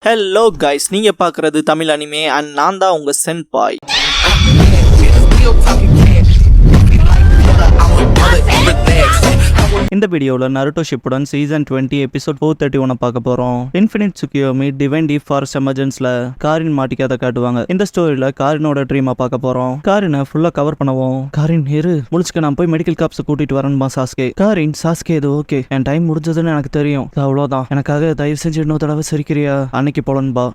Hello guys, நீங்க பார்க்குறது Tamil anime and நான் தான் உங்க சென்பாய். இந்த வீடியோவில் நருட்டோ ஷிப்புடன் சீசன் 20 எபிசோட் 431 பார்க்க போறோம். இன்ஃபினிட் சுக்கியோமி டிவைன் டீப் ஃபாரஸ்ட் எமர்ஜென்ஸ்ல காரின் மாட்டிக்காத காட்டுவாங்க. இந்த ஸ்டோரியில காரினோட ட்ரீமா பார்க்க போறோம். காரினை ஃபுல்லா கவர் பண்ணுவோம். காரின் முழிச்சுக்க, நான் போய் மெடிக்கல் காப்ஸ் கூட்டிட்டு வரேன்பா சாஸ்கே. காரின், சாஸ்கே இது ஓகே, என் டைம் முடிஞ்சதுன்னு எனக்கு தெரியும், அவ்வளோதான், எனக்காக தயவு செஞ்சு இன்னொரு தடவை சிரிக்கிறியா, அன்னைக்கு போலன்பா.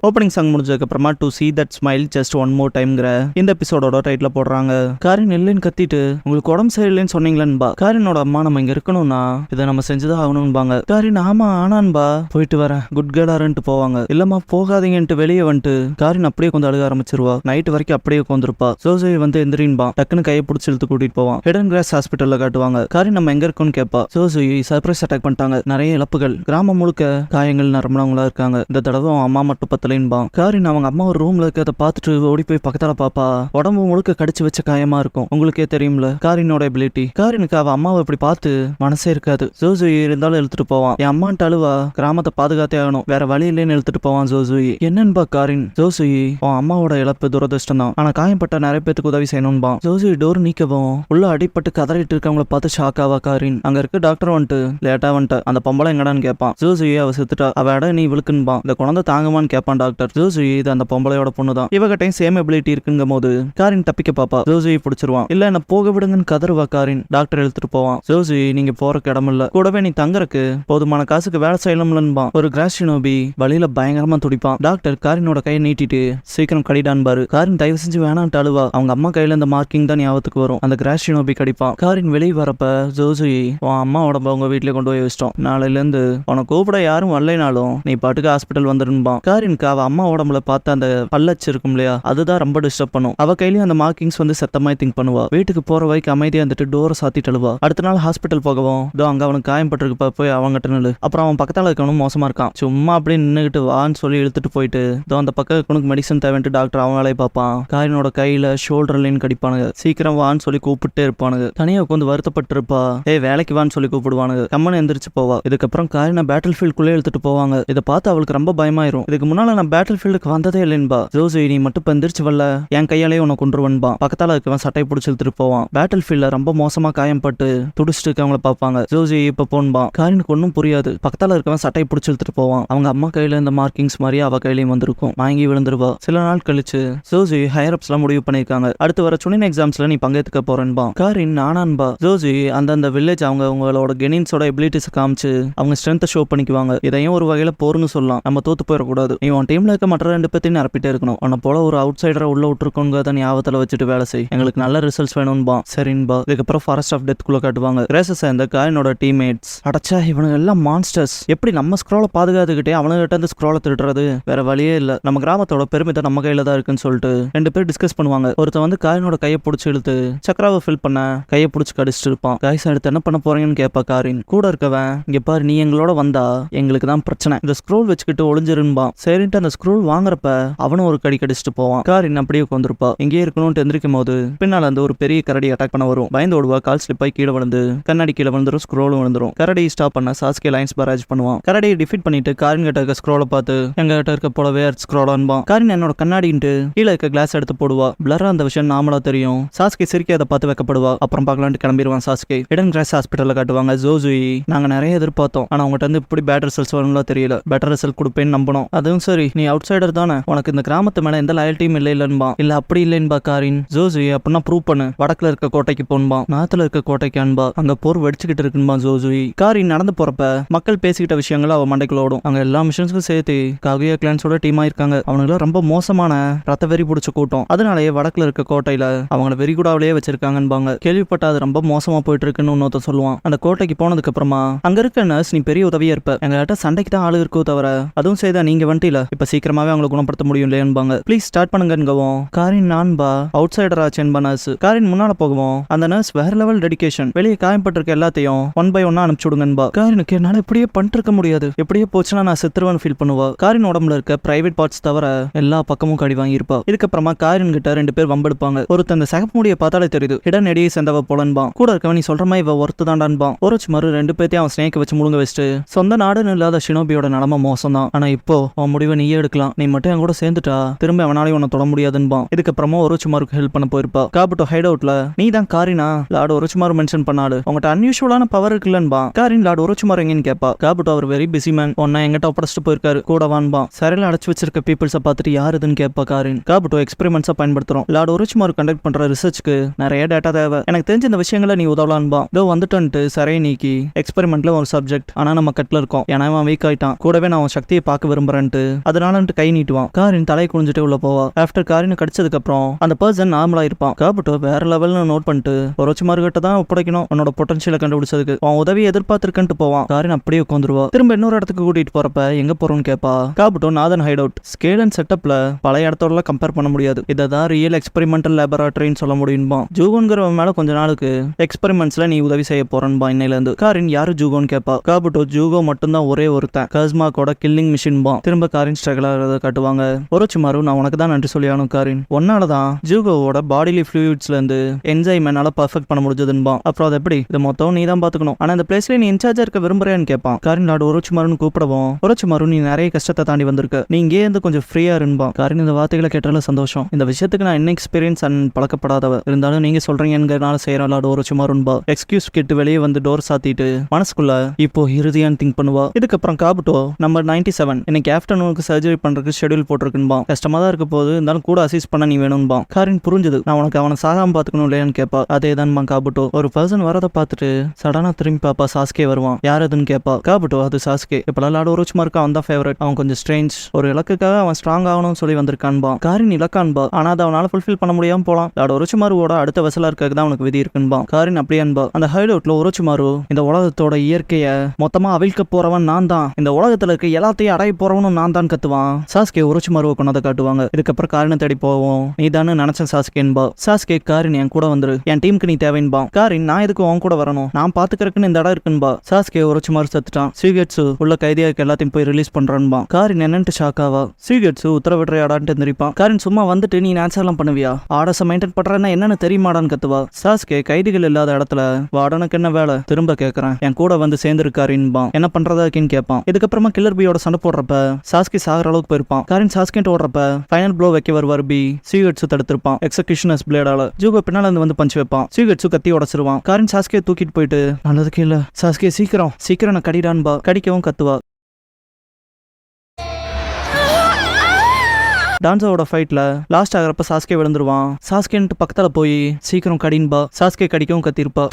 ஓப்பனிங் சாங் முடிஞ்சதுக்கு அப்புறமா to see that smile just one more timeங்கிற இந்த எபிசோடோட டைட்டில் போடுறாங்க. காரின் இல்லைன்னு கத்திட்டு, உங்களுக்கு உடம்பு சரியில்லைன்னு சொன்னீங்களேன்பா. காரினோட அம்மா நம்ம இங்க இருக்கணும்னா இதை நம்ம செஞ்சுதான் ஆகணும்பாங்க. காரின் ஆமா ஆனான்பா, போயிட்டு வரேன் குட் கேர்ளாருன்ட்டு போவாங்க. இல்லம்மா போகாதீங்கன்ட்டு வெளியே வந்துட்டு காரின் அப்படியே கொஞ்சம் அழுக ஆரம்பிச்சிருவா. நைட் வரைக்கும் அப்படியே உட்காந்துருப்பா. ஜோசே வந்து எந்திரின்பா, டக்குன்னு கையை பிடிச்சி இழுத்து கூட்டிட்டு போவான். ஹிடன் கிராஸ் ஹாஸ்பிட்டல்ல காட்டுவாங்க. காரின் நம்ம எங்க இருக்கோம்னு கேட்பா. ஜோசே சர்ப்ரைஸ் அட்டாக் பண்ணிட்டாங்க, நிறைய இழப்புகள், கிராமம் முழுக்க காயங்கள் நரம்புனவங்களா இருக்காங்க. இந்த தடவை அம்மா மட்டும் பத்தல. காரின் அவங்க அம்மா ஒரு ரூம்ல இருக்கிறத பார்த்துட்டு ஓடி போய் பக்கத்தால பாப்பா. உடம்பு முழுக்க கடிச்சு வச்ச காயமா இருக்கும். உங்களுக்கே தெரியும்ல காரினோட எபிலிட்டி. காரினுக்கு அவ அம்மாவை இப்படி பார்த்து மனசே இருக்காது. ஜோசுயி இருந்தாலும் இழுத்துட்டு போவான். என் அம்மான்ட்டு அழுவா, கிராமத்தை பாதுகாத்தே ஆகணும், வேற வழி இல்லைன்னு இழுத்துட்டு போவான் ஜோசுயி. என்னன்பா காரின்? ஜோசுயி, உன் அம்மாவோட இழப்பு துரதிருஷ்டம் தான், ஆனா காயப்பட்ட நிறைய பேத்துக்கு உதவி செய்யணும்பா. ஜோசுயி டோர் நீக்கவும் உள்ள அடிப்பட்டு கதறிட்டு இருக்கவங்களை பார்த்து ஷாக் ஆவா காரின். அங்க இருக்க டாக்டர் வந்துட்டு லேட்டா வந்துட்டு அந்த பொம்பளை எங்கடான்னு கேட்பான். ஜோசுயி அவ செத்துட்டா, அவ இடம் நீ விழுக்குன்பா, இந்த குழந்தை தாங்குமான்னு கேட்பான் டாக்டர். ஜோசுயி இது அந்த பொம்பளையோட பொண்ணு தான், இவகிட்டையும் சேம் எபிலிட்டி இருக்குங்கும் போது காரின் தப்பிக்க பாப்பா. ஜோசுயி பிடிச்சிருவான். இல்ல என்ன போக விடுங்கன்னு கதறுவா காரின். டாக்டர் எடுத்துட்டு போவான். ஜோசுயி நீங்க போறக்கு இடம் இல்ல, கூடவே நீ தங்கறக்கு போதுமான காசுக்கு வேலை செய்யணும்லன்பா. ஒரு கிராஸ் ஷினோபி வழியில பயங்கரமா துடிப்பான். டாக்டர் காரினோட கையை நீட்டிட்டு சீக்கிரம் கடிடான்பாரு. காரின் தயவு செஞ்சு வேணான்ட்டு அழுவா. அவங்க அம்மா கையில இந்த மார்க்கிங் தான் ஞாபகத்துக்கு வரும். அந்த கிராஸ் ஷினோபி கடிப்பான். காரின் வெளியே வரப்ப ஜோசுயி, உன் அம்மா உடம்ப உங்க வீட்டுல கொண்டு போய் வச்சிட்டோம், நாளையில இருந்து உனக்கு கூப்பிட யாரும் வரலைனாலும் நீ பாட்டுக்கு ஹாஸ்பிட்டல் வந்துருன்பான். காரின்க்கு அவ அம்மா உடம்புல பார்த்த அந்த பல்லச்சு இருக்கும் இல்லையா, அதுதான் ரொம்ப டிஸ்டர்ப் பண்ணும். அவ கையிலயும் அந்த மார்க்கிங்ஸ் வந்து செத்தமாய் திங்க் பண்ணுவா. வீட்டுக்கு போற வரைக்கும் அமைதியா இருந்துட்டு டோரை சாத்திட்டு அழுவா. அடுத்த நாள் ஹாஸ்பிட்டல் போகவும், இதோ அங்க அவனுக்கு காயப்பட்டிருக்கு, போய் அவங்ககிட்ட நில்லு. அப்புறம் அவன் பக்கத்தால இருக்கவனும் மோசமா இருக்கான், சும்மா அப்படியே நின்னுகிட்டு வான்னு சொல்லி இழுத்துட்டு போயிட்டு இதோ அந்த பக்கம் இருக்கவனுக்கு மெடிசன் தேவைன்ட்டு டாக்டர் அவன் வேலையை பார்ப்பான். காரினோட கையில ஷோல்டர்லையும் கடிப்பானுங்க. சீக்கிரம் வான்னு சொல்லி கூப்பிட்டே இருப்பானுங்க. தனியா உட்காந்து வருத்தப்பட்டு இருப்பா. வேலைக்கு வான்னு சொல்லி கூப்பிடுவானுங்க. கம்மன் எந்திரிச்சு போவா. இதுக்கப்புறம் காரினை பேட்டில் ஃபீல்டுக்குள்ளே இழுத்துட்டு போவாங்க. இதை பார்த்து அவளுக்கு ரொம்ப பயமாயிரும். இதுக்கு முன்னால நான் பேட்டில் ஃபீல்டுக்கு வந்ததே இல்லைன்பா. ஜோசுயி நீ மட்டும் எந்திரிச்சு வரல, என் கையாலே உனக்கு கொண்டுருவன்பா. பக்கத்தால இருக்கவன் சட்டையை பிடிச்சி இழுத்துட்டு போவான். பேட்டில் ஃபீல்ட்ல ரொம்ப மோசமா காயம்பட்டு துடிச்சிட்டு இருக்கவங்கள பார்ப்பாங்க. ஜோசுயி இப்ப போன்பா. காரினுக்கு ஒன்னும் புரியாது. பக்கத்தால இருக்கவன் சட்டையை பிடிச்சி இழுத்துட்டு போவான். அவங்க அம்மா கையில இந்த மார்க்கிங்ஸ் மாதிரி அவ கையிலையும் வந்திருக்கும். வாங்கி விழுந்துருவா. சில நாள் கழிச்சு ஜோசுயி ஹையர் அப்ஸ்லாம் முடிவு பண்ணிருக்காங்க. அடுத்து வர சுனின் எக்ஸாம்ஸ்ல நீ பங்கேற்க போறேன்பா. காரின் நானான்பா. ஜோசுயி அந்தந்த வில்லேஜ் அவங்களோட கெனின்ஸோட எபிலிட்டிஸ் காமிச்சு அவங்க ஸ்ட்ரென்த்தை ஷோ பண்ணிக்குவாங்க. இதையும் ஒரு வகையில போர்னு சொல்லலாம். நம்ம தோத்து போயிடக்கூடாது. நீ உன் டீம்ல இருக்க மற்ற ரெண்டு பேர்த்தையும் நிரப்பிட்டே இருக்கணும். உன்னை போல ஒரு அவுட் சைடரை உள்ள விட்டுருக்கோங்கிறத ஞாபகத்துல வச்சுட்டு வேலை செய், எங்களுக்கு நல்ல ரிசல்ட்ஸ் வேணும்பா. சரின்பா. இதுக்கப்புறம் ஃபாரஸ்ட் ஆஃப் டெத் குள்ள காட்டுவாங்க. கிரேசஸ் சேர்ந்த காரினோட டீம்மேட்ஸ். அடச்சா இவனுங்க எல்லாம் மான்ஸ்டர்ஸ், எப்படி நம்ம ஸ்க்ரோலை பாதுகாத்துக்கிட்டே அவனுகிட்ட இருந்து ஸ்க்ரோலை திருடுறது, வேற வழியே இல்ல, நம்ம கிராமத்தோட பெருமிதை நம்ம கையில தான் இருக்குன்னு சொல்லிட்டு ரெண்டு பேர் டிஸ்கஸ் பண்ணுவாங்க. ஒருத்தன் வந்து காரினோட கையை பிடிச்சி இழுத்து சக்கராவை ஃபில் பண்ண கையை பிடிச்சி கடிச்சிட்டு இருப்பான். காய்ஸ் எடுத்து என்ன பண்ண போறீங்கன்னு கேட்பா காரின். கூட இருக்கவன், இங்க பாரு நீ எங்களோட வந்தா எங்களுக்கு தான் பிரச்சனை, இந்த ஸ்க்ரோல் வச்சுக்கிட்டு ஒளிஞ்சிருந்தான். சரின்ட்டு அந்த ஸ்க்ரோல் வாங்குறப்ப அவனும் ஒரு கடி கடிச்சிட்டு போவான். காரின் அப்படியே உட்காந்துருப்பா. இங்கே இருக்கணும்னு எந்திரிக்கும் போது பின்னால வந்து ஒரு பெரிய கரடி அட்டாக் பண்ண வரும். பயந்து ஓடுவா. கால் ஸ்லிப் ஆகி கீழே விழுந்து கண்ணாடி கீழே விழுந்துரும். ஸ்க்ரோலும் விழுந்துரும். கரடி ஸ்டாப் பண்ண சாஸ்கே லைன்ஸ் பராஜ் பண்ணுவான். கரடியை டிஃபீட் பண்ணிட்டு காரின் கிட்ட இருக்க ஸ்க்ரோலை பார்த்து எங்க கிட்ட இருக்க போலவே ஸ்க்ரோலான்பான். காரின் என்னோட கண்ணாடின்ட்டு கீழே இருக்க கிளாஸ் எடுத்து போடுவா. பிளரா அந்த விஷயம் நாமளா தெரியும். சாஸ்கே சிரிக்க அதை பார்த்து வைக்கப்படுவா. அப்புறம் பார்க்கலான்ட்டு கிளம்பிடுவான் சாஸ்கே. ஹிடன் கிராஸ் ஹாஸ்பிட்டல்ல காட்டுவாங்க. ஜோசுயி நாங்க நிறைய எதிர்பார்த்தோம், ஆனா உங்ககிட்ட இருந்து இப்படி பேட்டர் ரிசல்ட்ஸ் வரும்லாம் தெரியல, பெட்டர் ரிசல்ட் கொடுப்பேன்னு நம்பணும். அதுவும் சரி, நீ அவுட் சைடர் தானே, உனக்கு இந்த கிராமத்து மேல எந்த லாயல்ட்டியும் இல்லைன்பா. இல்ல அப்படி இல்லைன்பா காரின். ஜோசுயி அப்படின்னா ப்ரூவ் பண்ணு, வடக்குல இருக்க கோட்டைக்கு போன்பா, நாத்துல இருக்க கோட்டைக்கு அன்பா, அங்க போர் வெடிச்சுக்கிட்டு இருக்குன்பா ஜோசுயி. காரின் நடந்து போறப்ப மக்கள் பேசிக்கிட்ட விஷயங்கள் அவ மண்டைக்குள்ள ஓடும். அங்க எல்லா மிஷன்ஸ்க்கும் சேர்த்து காகுயா கிளான்ஸோட டீமா இருக்காங்க. அவனுக்கு ரொம்ப மோசமான ரத்த வெறி பிடிச்ச கூட்டம், அதனாலேயே வடக்குல இருக்க கோட்டையில அவங்கள வெறிகுடாவிலேயே வச்சிருக்காங்கன்பாங்க. கேள்விப்பட்ட அது ரொம்ப மோசமா போயிட்டு இருக்குன்னு இன்னொருத்த சொல்லுவான். அந்த கோட்டைக்கு போனதுக்கு அப்புறமா அங்க இருக்க நர்ஸ், நீ பெரிய உதவியா இருப்ப, எங்ககிட்ட சண்டைக்கு தான் ஆளு இருக்கோ தவிர அதுவும் செய்தா நீங்க வந்துட்டீல, இப்ப சீக்கிரமாவே அவங்களை குணப்படுத்த முடியும் இல்லையான்பாங்க. ப்ளீஸ் ஸ்டார்ட் பண்ணுங்கன்னு காரின் நான்பா அவுட் சைடர் ஆச்சுன்பா நர்ஸ். காரின் முன்னால போகவும் அந்த நர்ஸ் வேற லெவல் டெடிகேஷன். வெளியே காயப்பட்டிருக்க எல்லாத்தையும் 1 by 1 அனுப்பிச்சு விடுங்கன்பா. காரினுக்கு என்னால இப்படியே பண்ணிருக்க முடியாது, எப்படியே போச்சுன்னா நான் செத்துருவேன் ஃபீல் பண்ணுவா. காரின் உடம்புல இருக்க பிரைவேட் பார்ட்ஸ் தவிர எல்லா பக்கமும் கடி வாங்கியிருப்பா. இதுக்கப்புறமா காரின் கிட்ட 2 பேர் வம்பெடுப்பாங்க. ஒருத்தன் அந்த சகப்பு முடிய பார்த்தாலே தெரியுது ஹிடன் எடியை சேர்ந்தவ போலன்பா. கூட இருக்கவன் நீ சொல்ற மாதிரி இவ ஒருத்து தாண்டான்பா. ஒருச்சுமாரு 2 பேத்தையும் அவன் ஸ்னேக்க வச்சு முழுங்க வச்சுட்டு சொந்த நாடுன்னு இல்லாத ஷினோபியோட நிலம மோசம் தான், ஆனா இப்போ அவன் முடிவை நீயே எடுக்கலாம், நீ மட்டும் என் கூட சேர்ந்துட்டா திரும்ப அவனாலையும் உன்னை தொட முடியாதுன்பா. இதுக்கப்புறமா ஒருச்சுமாருக்கு ஹெல்ப் பண்ண போயிருப்பா. காபுட்டோ ஹைட் அவுட்ல நீ தான் காரினா லார்டு ஒருச்சுமாரு மென்ஷன் பண்ணாடு, உங்கள்கிட்ட அன்யூஷுவலான பவர் இருக்குல்லன்பா. காரின் லார்டு ஒருச்சுமாரு எங்கன்னு கேப்பா. காபுட்டோ அவர் வெரி பிஸி மேன், ஒன்னா எங்கிட்ட ஒப்படைச்சிட்டு போயிருக்காரு கூட வான்பா. சரியில அடைச்சு வச்சிருக்க பீப்புள்ஸை பார்த்துட்டு யாருதுன்னு கேட்பா காரின். காபுட்டோ எக்ஸ்பெரிமெண்ட்ஸா பயன்படுத்துறோம், லார்டு ஒருச்சுமாரு கண்டக்ட் பண்ற ரிசர்ச்க்கு நிறைய டேட்டா தேவை, எனக்கு தெரிஞ்ச இந்த விஷயங்களை நீ உதவலான்பா. இதோ வந்துட்டு சரையை நீக்கி எக்ஸ்பெரிமெண்ட்ல ஒரு சப்ஜெக்ட், ஆனா நம்ம கட்ல இருக்கோம், ஏன்னா அவன் வீக் ஆயிட்டான், கூடவே நான் அவன் சக்தியை பார்க்க விரும்புறேன்ட்டு அதனால கை நீட்டுவான். காரின் தலை குனிஞ்சிட்டு உள்ள போவா. ஆஃப்டர் காரின் கடிச்சதுக்கு அப்புறம் அந்த பர்சன் நார்மலா இருப்பான். காபுட்டோ வேற லெவல்னு நோட் பண்ணிட்டு ஒருச்சுமாரு கிட்ட தான் ஒப்படைக்கணும் உன்னோட பொட்டன்ஷியலை கண்டுபிடிச்சதுக்கு, அவன் உதவி எதிர்பார்த்திருக்கன்ட்டு போவான். காரின் அப்படியே உட்காந்துருவா. திரும்ப இன்னொரு இடத்துக்கு கூட்டிட்டு போறப்ப எங்க போறோம்னு கேப்பா. காபுட்டோ நாதன் ஹைட் அவுட். ஸ்கேல் அண்ட் செட்டப்ல பழைய இடத்தோட கம்பேர் பண்ண முடியாது, இதான் ரியல் எக்ஸ்பெரிமெண்டல் லேபரேட்டரின்னு சொல்ல முடியும்பா. ஜூகோன்கிறவன் மேல கொஞ்ச நாளுக்கு எக்ஸ்பெரிமெண்ட்ஸ்ல நீ உதவி செய்ய போறன்பா இன்னையில இருந்து. காரின் யாரு ஜூகோன்னு கேப்பா. காபுட்டோ ஜூகோ மட்டும்தான் ஒரே ஒருத்தன், கஸ்மாக்கோட கில்லிங் மிஷின் பா. திரும்ப காரின் ஸ்ட்ரகிள் ஆகிறத காட்டுவாங்க. ஒருச்சுமாரு நான் உனக்கு தான் நன்றி சொல்லி ஆகணும் காரின், ஒன்னாலதான் ஜூகோவோட பாடிலி ஃப்ளூயிட்ஸ்ல இருந்து என்சைம் என்னால பர்ஃபெக்ட் பண்ண முடிஞ்சதுன்பா. அப்புறம் அது எப்படி இது மொத்தம் நீ தான் பாத்துக்கணும், ஆனா இந்த பிளேஸ்ல நீ இன்சார்ஜா இருக்க விரும்புறேன்னு கேட்பான். காரின் லார்டு ஒருச்சுமாருன்னு கூப்பிடவும் ஒருச்சுமாரு நீ நிறைய கஷ்டத்தை தாண்டி வந்திருக்க, நீ இங்கே இருந்து கொஞ்சம் ஃப்ரீயா இருன்பா. காரின் இந்த வார்த்தைகளை கேட்டால சந்தோஷம், இந்த விஷயத்துக்கு நான் என்ன எக்ஸ்பீரியன்ஸ் அண்ட் பழக்கப்படாதவ, இருந்தாலும் நீங்க சொல்றீங்கனால செய்யற லார்டு ஒருச்சுமாருன்பா. எக்ஸ்கியூஸ் கேட்டு வெளியே வந்து டோர் சாத்திட்டு மனசுக்குள்ள இப்போ இறுதியான்னு திங்க் பண்ணுவா. இதுக்கப்புறம் காபுட்டோ நம்பர் 97 இன்னைக்கு ஆஃப்டர்நூனுக்கு சர்ஜரி பண்றதுக்கு ஷெட்யூல் போட்டிருக்குன்பா. கஷ்டமா தான் இருக்க போது, இருந்தாலும் கூட அசிஸ்ட் பண்ண நீ வேணும்பா. காரின் புரிஞ்சது, நான் உனக்கு அவனை சாகாம பாத்துக்கணும் இல்லையான்னு கேப்பா. அதேதான்பா காபுட்டோ. ஒரு பர்சன் வரதை பார்த்துட்டு சடனா திரும்பி பாப்பா. சாஸ்கே வருவான். யார் அதுன்னு கேப்பா. காபுட்டோ அது சாஸ்கே, இப்பெல்லாம் லார்டு ஒருச்சுமாருக்கு அவன் தான் ஃபேவரட், அவன் கொஞ்சம் ஸ்ட்ரேஞ்ச், ஒரு இலக்குக்காக அவன் ஸ்ட்ராங் ஆகணும்னு சொல்லி வந்திருக்கான்பா. காரின் இலக்கான்பா, ஆனா அதை அவனால ஃபுல்ஃபில் பண்ண முடியாம போலாம், லார்டு ஒருச்சுமாருவோட அடுத்த வசலா இருக்க தான் அவனுக்கு விதி இருக்குன்பா. காரின் அப்படியான்பா. அந்த ஹைட் அவுட்ல ஒருச்சுமாரு இந்த உலகத்தோட இயற்கைய மொத்தமா அவிழ்க்க போறவன் நான் தான், இந்த உலகத்துல இருக்க எல்லாத்தையும் அடைய போறவனும் நான் தான் கத்துவான். சாஸ்கே ஒருச்சுமாருவை கொண்டதை காட்டுவாங்க. இதுக்கப்புறம் காரினை தேடி போவோம். நீ தானே நினைச்ச சாஸ்கேன்பா. சாஸ்கே காரின் என் கூட வந்துரு, என் டீமுக்கு நீ தேவைன்பா. காரின் நான் எதுக்கு உன் கூட வரணும், நான் பாத்துக்கிறதுக்குன்னு இந்த இடம் இருக்குன்பா. சாஸ்கே ஒருச்சுமாரு செத்துட்டான். சீகெட்ஸு உள்ள கைதியாக்கு எல்லாத்தையும் போய் ரிலீஸ் பண்றான்பா. காரின் என்னன்ட்டு ஷாக்காவா. சீகெட்ஸு உத்தரவிடுறாடான்ட்டு எந்திரிப்பான். காரின் சும்மா வந்துட்டு நீ ஆன்சர்லாம் பண்ணுவியா, ஆர்டர்ஸை மெயின்டைன் பண்றேன்னா என்னன்னு தெரியுமாடான்னு கத்துவா. சாஸ்கே கைதிகள் இல்லாத இடத்துல வார்டனுக்கு என்ன வேலை, திரும்ப கேட்கறேன், என் கூட வந்து சேர்ந்துருக்காரின்பா. என்ன பண்றதாக்கின்னு கேட்பான். இதுக்கப்புறமா கில்லர் பியோட சண்டை போடுறப்ப சாஸ்கே சாகிற அளவுக்கு போயிருப்பான். காரின் சாஸ்கேன்ட்டு ஓடுறப்ப ஃபைனல் ப்ளோ வைக்க வருவார் பி. சீகெட்ஸு தடுத்திருப்பான் எக்ஸகியூஷனர்ஸ் பிளேடால. ஜூகோ பின்னால இருந்து வந்து பஞ்ச் வைப்பான். சீகெட்ஸு கத்தி உடச்சிருவான். காரின் சாஸ்கே தூக்கிட்டு போயிட்டு நல்லதுக்கு இல்ல சாஸ்கே சீக்கிரம் சீக்கிரம் நான் கடிடான்பா. கடிக்கவும் கத்துவா. டான்ஸோட ஃபைட்ல லாஸ்ட் ஆகிறப்ப சாஸ்கே விழுந்துருவான். சாஸ்கேன்ட்டு பக்கத்துல போய் சீக்கிரம் கடின்பா. சாஸ்கே கடிக்கவும் கத்திருப்பா.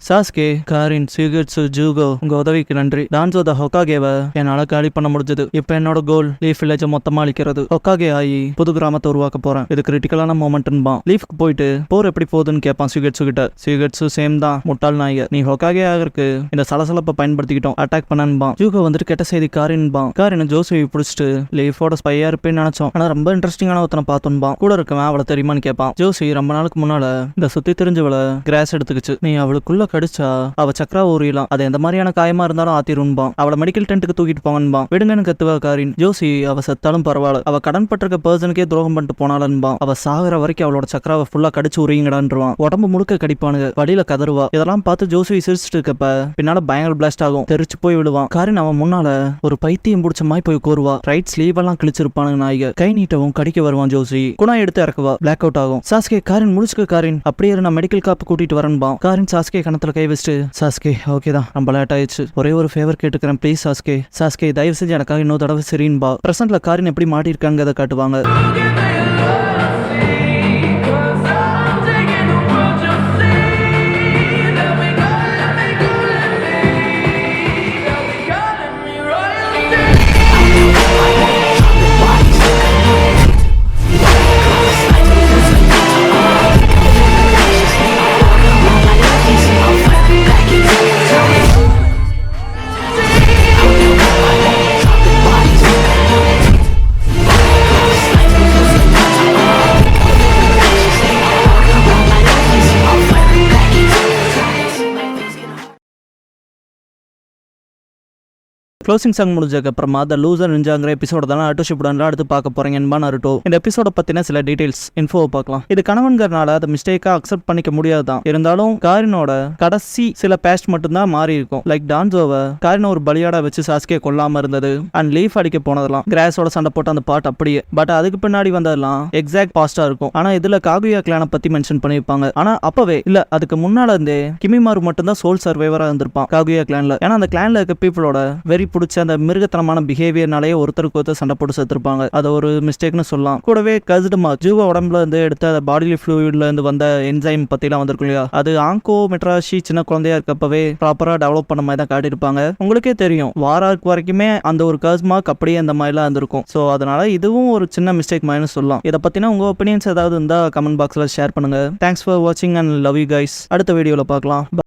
சாஸ்கே, காரின், சீகெட்ஸு, ஜூகோ உங்க உதவிக்கு நன்றி. டான்ஸோ த ஹொக்காகேவை என்னால காலி பண்ண முடிஞ்சது. இப்ப என்னோட கோல் லீஃப் வில்லேஜை மொத்தமா அழிக்கிறது. ஹொக்காகே ஆகி புது கிராமத்தை உருவாக்க போறேன். இது கிரிட்டிக்கலான மொமெண்ட்ன்பா. லீஃப்க்கு போயிட்டு போர் எப்படி போகுதுன்னு கேட்பான் சீகெட்ஸு கிட்ட. சீகெட்ஸு சேம் தான் முட்டாள் நாயக, நீ ஹொக்காகே ஆகிறதுக்கு இந்த சலசலப்பை பயன்படுத்திக்கிட்டோம், அட்டாக் பண்ணன்பா. ஜூகோ வந்துட்டு கெட்ட செய்தி காரின்பா. காரின் ஜோசுவை பிடிச்சிட்டு லீஃபோட ஸ்பையா இருப்பேன்னு நினைச்சோம், ஆனா ரொம்ப இன்ட்ரெஸ்டிங்கான ஒருத்தனை பார்த்தோன்பா. கூட இருக்கவன் அவளை தெரியுமான்னு கேட்பான். ஜோசி ரொம்ப நாளுக்கு முன்னால இந்த சுத்தி தெரிஞ்சவளை கிராஸ் எடுத்துக்கிச்சு, நீ அவளுக்குள்ள கடிச்சா அவ சக்கரா ஊறியலாம், அது எந்த மாதிரியான காயமா இருந்தாலும் ஆத்திரும்பான். அவளை மெடிக்கல் டென்ட்டுக்கு தூக்கிட்டு போங்கன்பா. விடுங்கன்னு கத்துவா காரின். ஜோசி அவ செத்தாலும் பரவாயில்ல, அவ கடன் பட்டிருக்க பர்சனுக்கே துரோகம் பண்ணிட்டு போனாலன்பா. அவ சாகுற வரைக்கும் அவளோட சக்கராவை ஃபுல்லா கடிச்சு உரியுங்கடான்றான். உடம்பு முழுக்க கடிப்பானுங்க, வழியில கதறுவா. இதெல்லாம் பார்த்து ஜோசி சிரிச்சுட்டு இருக்கப்ப பின்னால பயங்கர பிளாஸ்ட் ஆகும், தெரிச்சு போய் விடுவான். காரின் அவன் முன்னால ஒரு பைத்தியம் பிடிச்ச மாதிரி போய் கோருவா. ரைட் ஸ்லீவ் எல்லாம் கிழிச்சிருப்பானுங்க நாய்க. கை நீட்டவும் கடிக்க வருவான் ஜோசி. குணா எடுத்து இறக்குவா. பிளாக் அவுட் ஆகும். சாஸ்கே காரின் முடிச்சுக்க காரின், அப்படியே நான் மெடிக்கல் காப்பு கூட்டிட்டு வரேன்பா. காரின் சாஸ்கே கணத்துல கை வச்சுட்டு சாஸ்கே ஓகே தான் ரொம்ப லேட் ஆயிடுச்சு, ஒரே ஒரு ஃபேவர் கேட்டுக்கிறேன் ப்ளீஸ் சாஸ்கே. சாஸ்கே தயவு செஞ்சு எனக்காக இன்னொரு தடவை சரின்பா. பிரசன்ட்ல காரின் எப்படி மாட்டிருக்காங்க அதை காட்டுவாங்க. க்ளோசிங் சாங் முடிஞ்சதுக்கு அப்புறமா த லூசர் நிஞ்சாங்கிற எபிசோட தான் அட்டு ஷிப்டன் அடுத்து பார்க்க போறீங்க என்பா நருட்டோ. இந்த எபிசோட பத்தின சில டீடைல்ஸ் இன்ஃபோ பார்க்கலாம். இது கணவன்கிறனால அதை மிஸ்டேக்கா அக்செப்ட் பண்ணிக்க முடியாதுதான். இருந்தாலும் காரினோட கடைசி சில பேஸ்ட் மட்டும் தான் மாறி இருக்கும். லைக் டான்சோவை காரின ஒரு பலியாடா வச்சு சாஸ்கே கொல்லாம இருந்தது அண்ட் லீஃப் அடிக்க போனதெல்லாம் கிராஸோட சண்டை போட்டு அந்த பாட் அப்படியே. பட் அதுக்கு பின்னாடி வந்ததெல்லாம் எக்ஸாக்ட் பாஸ்டா இருக்கும். ஆனா இதுல காகுயா கிளானை பத்தி மென்ஷன் பண்ணிருப்பாங்க. ஆனா அப்பவே இல்ல, அதுக்கு முன்னால இருந்தே கிமிமாரு மட்டும் தான் சோல் சர்வைவரா இருந்திருப்பான் காகுயா கிளான்ல. ஏன்னா அந்த கிளான்ல இருக்க பீப்புளோட வெரி பிடிச்ச அந்த மிருகத்தனமான பிஹேவியர்னாலே ஒருத்தருக்கு ஒருத்தர் சண்டை போட்டு செத்துருப்பாங்க. அது ஒரு மிஸ்டேக்னு சொல்லலாம். கூடவே கஸ்டுமா ஜூவா உடம்புல இருந்து எடுத்த பாடிலி ஃப்ளூயிட்ல இருந்து வந்த என்சைம் பத்திலாம் வந்திருக்கும் இல்லையா, அது ஆங்கோ மெட்ராஷி சின்ன குழந்தையா இருக்கப்பவே ப்ராப்பரா டெவலப் பண்ண மாதிரி தான் காட்டியிருப்பாங்க. உங்களுக்கே தெரியும் வாராக்கு வரைக்குமே அந்த ஒரு கர்ஸ் மார்க் அப்படியே அந்த மாதிரிலாம் இருந்திருக்கும். ஸோ அதனால இதுவும் ஒரு சின்ன மிஸ்டேக் மாதிரி சொல்லலாம். இதை பத்தினா உங்க ஒப்பீனியன்ஸ் ஏதாவது இருந்தா கமெண்ட் பாக்ஸ்ல ஷேர் பண்ணுங்க. தேங்க்ஸ் ஃபார் வாட்சிங் அண்ட் லவ் யூ கைஸ். அடுத்த வீடியோல பார்க்கலாம்.